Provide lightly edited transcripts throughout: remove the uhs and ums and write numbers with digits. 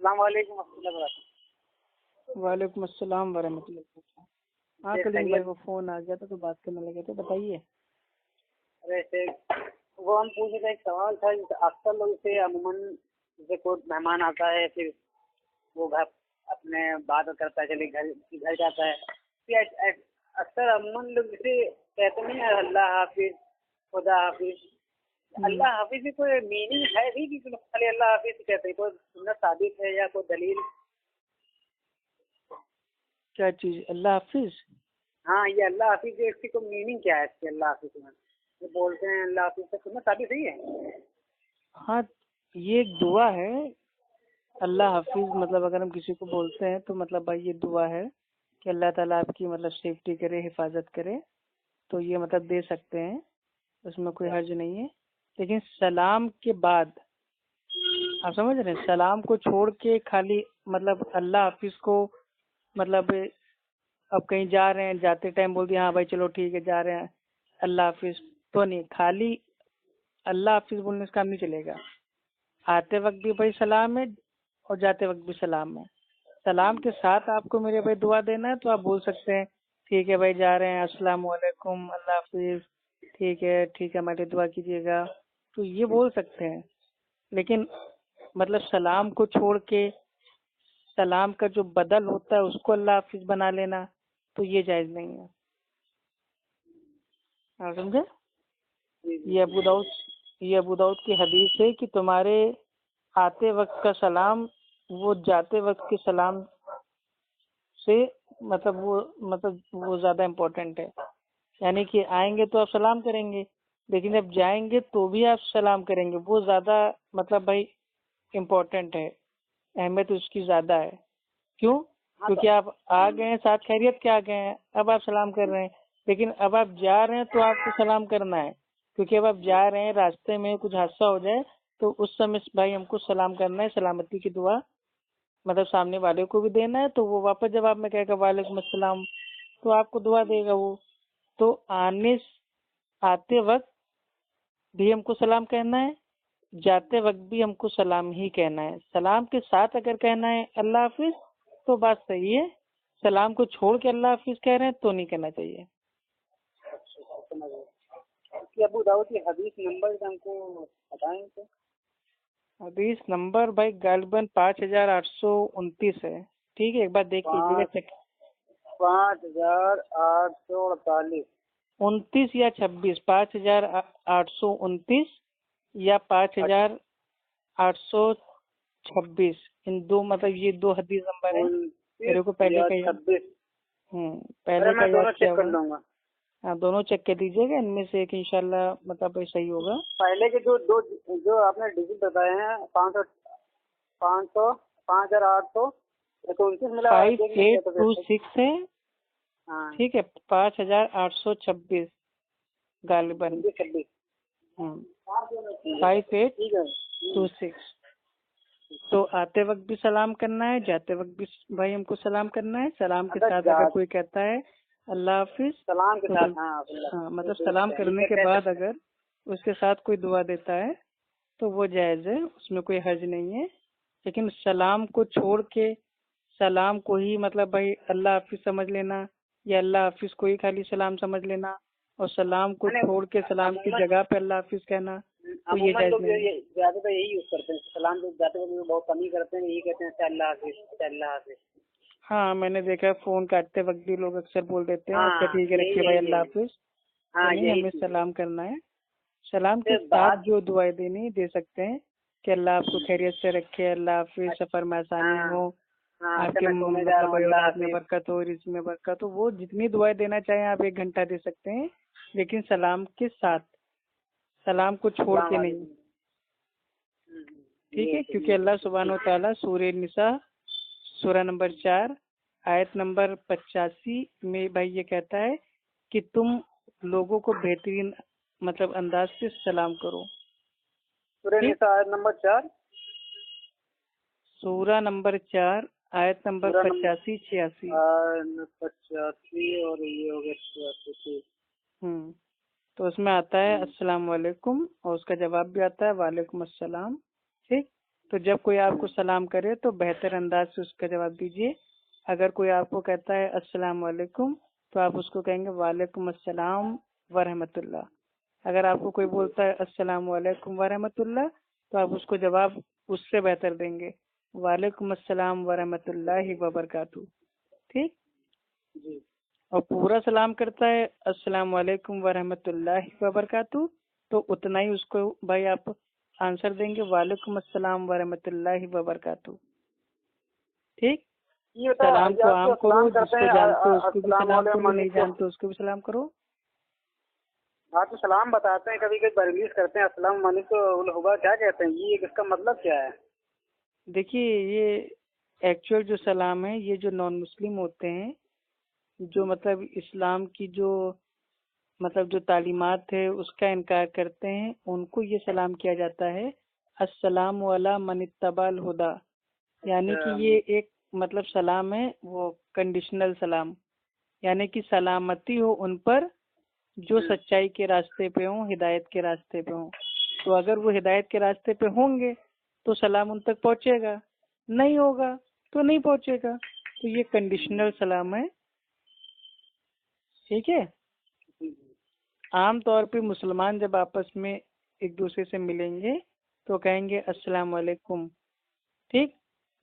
السلام علیکم ورحمۃ اللہ وبرکاتہ۔ وعلیکم السلام ورحمۃ اللہ وبرکاتہ۔ ہاں کلیم بھائی کو فون آ گیا تھا تو بات کرنے لگے تھے، بتائیے۔ ویسے وہ ہم پوچھ رہے تھے، ایک سوال تھا، اکثر لوگ سے عموماً جیسے کوئی مہمان آتا ہے پھر وہ گھر اپنے بات کرتا ہے، چلیے گھر جاتا ہے، پھر اکثر عموماً لوگ جیسے کہتے نہیں ہیں اللہ حافظ، خدا حافظ۔ اللہ حافظ کی کوئی میننگ ہے بھی کہ خالی اللہ حافظ کہتے ہیں؟ کوئی سنت ثابت ہے یا کوئی دلیل؟ کیا چیز اللہ حافظ؟ ہاں، یہ اللہ حافظ اس کی کوئی میننگ کیا ہے؟ اس کی اللہ حافظ میں جو بولتے ہیں اللہ حافظ سے سنت ثابت صحیح ہے؟ ہاں یہ ایک دعا ہے اللہ حافظ، مطلب اگر ہم کسی کو بولتے ہیں تو مطلب بھائی یہ دعا ہے کہ اللہ تعالیٰ آپ کی مطلب سیفٹی کرے، حفاظت کرے، تو یہ مطلب دے سکتے ہیں، اس میں کوئی حرج نہیں ہے۔ لیکن سلام کے بعد آپ سمجھ رہے ہیں، سلام کو چھوڑ کے خالی مطلب اللہ حافظ کو مطلب اب کہیں جا رہے ہیں، جاتے ٹائم بول دیا ہاں بھائی چلو ٹھیک ہے جا رہے ہیں اللہ حافظ، تو نہیں، خالی اللہ حافظ بولنے سے کام نہیں چلے گا۔ آتے وقت بھی بھائی سلام ہے اور جاتے وقت بھی سلام ہے۔ سلام کے ساتھ آپ کو میرے بھائی دعا دینا ہے تو آپ بول سکتے ہیں ٹھیک ہے بھائی جا رہے ہیں، السلام علیکم، اللہ حافظ، ٹھیک ہے ہماری دعا کیجیے گا، تو یہ بول سکتے ہیں۔ لیکن مطلب سلام کو چھوڑ کے سلام کا جو بدل ہوتا ہے اس کو اللہ حافظ بنا لینا تو یہ جائز نہیں ہے۔ آپ سمجھے؟ یہ ابو داؤد کی حدیث ہے کہ تمہارے آتے وقت کا سلام وہ جاتے وقت کے سلام سے مطلب وہ زیادہ امپورٹنٹ ہے، یعنی کہ آئیں گے تو آپ سلام کریں گے، لیکن جب جائیں گے تو بھی آپ سلام کریں گے، وہ زیادہ مطلب بھائی امپورٹنٹ ہے، اہمیت اس کی زیادہ ہے۔ کیوں؟ کیونکہ آپ آ گئے ہیں ساتھ خیریت کے آ گئے ہیں، اب آپ سلام کر رہے ہیں، لیکن اب آپ جا رہے ہیں تو آپ کو سلام کرنا ہے، کیونکہ اب آپ جا رہے ہیں، راستے میں کچھ حادثہ ہو جائے تو اس سمے بھائی ہم کو سلام کرنا ہے، سلامتی کی دعا مطلب سامنے والے کو بھی دینا ہے، تو وہ واپس جب آپ میں کہے گا وعلیکم السلام تو آپ کو دعا دے گا وہ۔ تو آتے وقت بھی ہم کو سلام کہنا ہے، جاتے وقت بھی ہم کو سلام ہی کہنا ہے۔ سلام کے ساتھ اگر کہنا ہے اللہ حافظ تو بات صحیح ہے، سلام کو چھوڑ کے اللہ حافظ کہہ رہے ہیں تو نہیں کہنا چاہیے۔ ابو داؤد کی حدیث نمبر ہم کو بتائیں تو؟ حدیث نمبر بھائی غالباً 5829 ہے، ٹھیک ہے، ایک بار دیکھ لیجیے گا، 5848 29 یا 26، 5829 یا 5826، ان دو مطلب یہ دو حدیث نمبر ہیں۔ میرے کو پہلے کا یاد کر لوں گا، ہاں دونوں چیک کر لیجیے گا، ان میں سے ایک انشاءاللہ مطلب صحیح ہوگا۔ پہلے کے جو آپ نے ڈیجٹ بتائے ہیں 5826 ہے، ٹھیک ہے، 5826 غالباً 5826۔ تو آتے وقت بھی سلام کرنا ہے، جاتے وقت بھی بھائی ہم کو سلام کرنا ہے۔ سلام کے ساتھ اگر کوئی کہتا ہے اللہ حافظ، سلام کے ساتھ ہاں مطلب سلام کرنے کے بعد اگر اس کے ساتھ کوئی دعا دیتا ہے تو وہ جائز ہے، اس میں کوئی حرج نہیں ہے۔ لیکن سلام کو چھوڑ کے سلام کو ہی مطلب بھائی اللہ حافظ سمجھ لینا یا اللہ حافظ کو ہی خالی سلام سمجھ لینا اور سلام کو چھوڑ کے سلام کی جگہ پہ اللہ حافظ کہنا تو یہ جائز نہیں ہے۔ زیادہ تر یہی یوز کرتے ہیں، سلام جاتے وقت بہت کم ہی کرتے ہیں، یہی کہتے ہیں اللہ حافظ اللہ حافظ۔ ہاں میں نے دیکھا فون کاٹتے وقت بھی لوگ اکثر بول دیتے ہیں اچھا ٹھیک ہے رکھیے بھائی اللہ حافظ، نہیں ہمیں سلام کرنا ہے۔ سلام کے ساتھ جو دعائیں دینی دے سکتے ہیں کہ اللہ آپ کو خیریت سے رکھے، اللہ حافظ، سفر میں آسانی ہو، آپ کے اولاد میں برکت ہو، رزق میں برکت ہو، وہ جتنی دعائیں دینا چاہیں آپ 1 گھنٹہ دے سکتے ہیں، لیکن سلام کے ساتھ، سلام کو چھوڑ کے نہیں، ٹھیک ہے، کیونکہ اللہ سبحانہ و تعالیٰ سورہ نساء سورہ نمبر 4 آیت نمبر 85 میں بھائی یہ کہتا ہے کہ تم لوگوں کو بہترین مطلب انداز سے سلام کرو۔ سورہ نساء آیت نمبر 4، سورہ نمبر 4 آیت نمبر 85-86 اور یہ ہو گیا 86۔ تو اس میں آتا ہے السلام علیکم اور اس کا جواب بھی آتا ہے وعلیکم السلام، ٹھیک۔ تو جب کوئی آپ کو سلام کرے تو بہتر انداز سے اس کا جواب دیجیے. اگر کوئی آپ کو کہتا ہے السلام علیکم تو آپ اس کو کہیں گے وعلیکم السلام ورحمۃ اللہ. اگر آپ کو کوئی بولتا ہے السلام علیکم ورحمۃ اللہ تو آپ اس کو جواب اس سے بہتر دیں گے وعلیکم السلام ورحمۃ اللہ وبرکاتہ. ٹھیک. جی. اور پورا سلام کرتا ہے السلام علیکم ورحمۃ اللہ وبرکاتہ تو اتنا ہی اس کو بھائی آپ آنسر دیں گے وعلیکم السلام ورحمۃ اللہ وبرکاتہ. ٹھیک. یہ بتا سلام کو عام کرو, جس کرتے کو ہیں جانتے ہو اس کو بھی السلام سلام کرو, علیکم. نہیں جانتے اس کو بھی سلام کرو. ہاں تو سلام بتاتے ہیں, کبھی کبھی برگیز کرتے ہیں السلام علیکم ہوگا کیا کہتے ہیں, یہ اس کا مطلب کیا ہے؟ دیکھیے یہ ایکچوئل جو سلام ہے یہ جو نان مسلم ہوتے ہیں جو مطلب اسلام کی جو مطلب جو تعلیمات ہے اس کا انکار کرتے ہیں ان کو یہ سلام کیا جاتا ہے السلام علی من اتبع الہدی. یعنی کہ یہ ایک مطلب سلام ہے وہ کنڈیشنل سلام, یعنی کہ سلامتی ہو ان پر جو سچائی کے راستے پہ ہوں, ہدایت کے راستے پہ ہوں. تو اگر وہ ہدایت کے راستے پہ ہوں گے تو سلام ان تک پہنچے گا, نہیں ہوگا تو نہیں پہنچے گا. تو یہ کنڈیشنل سلام ہے. ٹھیک ہے. عام طور پہ مسلمان جب آپس میں ایک دوسرے سے ملیں گے تو کہیں گے السلام علیکم. ٹھیک.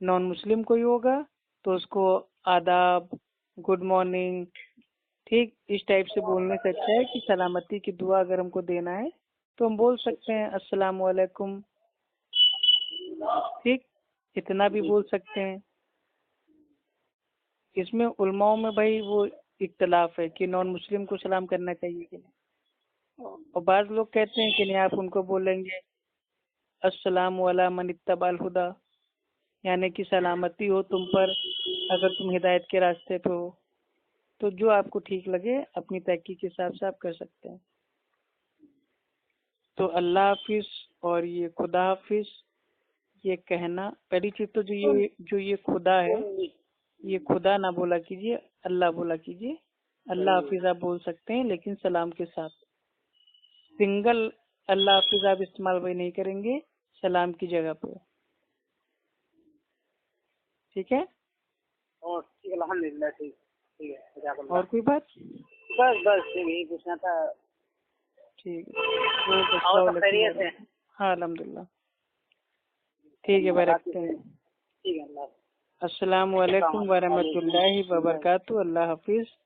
نان مسلم کوئی ہوگا تو اس کو آداب, گڈ مارننگ, ٹھیک, اس ٹائپ سے بولنے سے اچھا ہے کہ سلامتی کی دعا اگر ہم کو دینا ہے تو ہم بول سکتے ہیں السلام علیکم. ٹھیک. اتنا بھی بول سکتے ہیں. اس میں علماء میں بھائی وہ اختلاف ہے کہ نان مسلم کو سلام کرنا چاہیے کہ نہیں, اور بعض لوگ کہتے ہیں کہ نہیں آپ ان کو بولیں گے السلام علی من اتبع الہدی, یعنی کہ سلامتی ہو تم پر اگر تم ہدایت کے راستے پہ ہو. تو جو آپ کو ٹھیک لگے اپنی تحقیق کے حساب سے آپ کر سکتے ہیں. تو اللہ حافظ اور یہ خدا حافظ یہ کہنا, پہلی چیز تو جو یہ خدا ہے یہ خدا نہ بولا کیجیے, اللہ بولا کیجیے. اللہ حافظ آپ بول سکتے ہیں لیکن سلام کے ساتھ. سنگل اللہ حافظ آپ استعمال وہی نہیں کریں گے سلام کی جگہ پہ. ٹھیک ہے. الحمد للہ. ٹھیک ہے. اور کوئی بات؟ بس یہی پوچھنا تھا. ٹھیک ہے. ہاں الحمد للہ. ٹھیک ہے بھائی, رکھتے ہیں. ٹھیک ہے. اللہ السلام علیکم ورحمۃ اللہ وبرکاتہ. اللہ حافظ.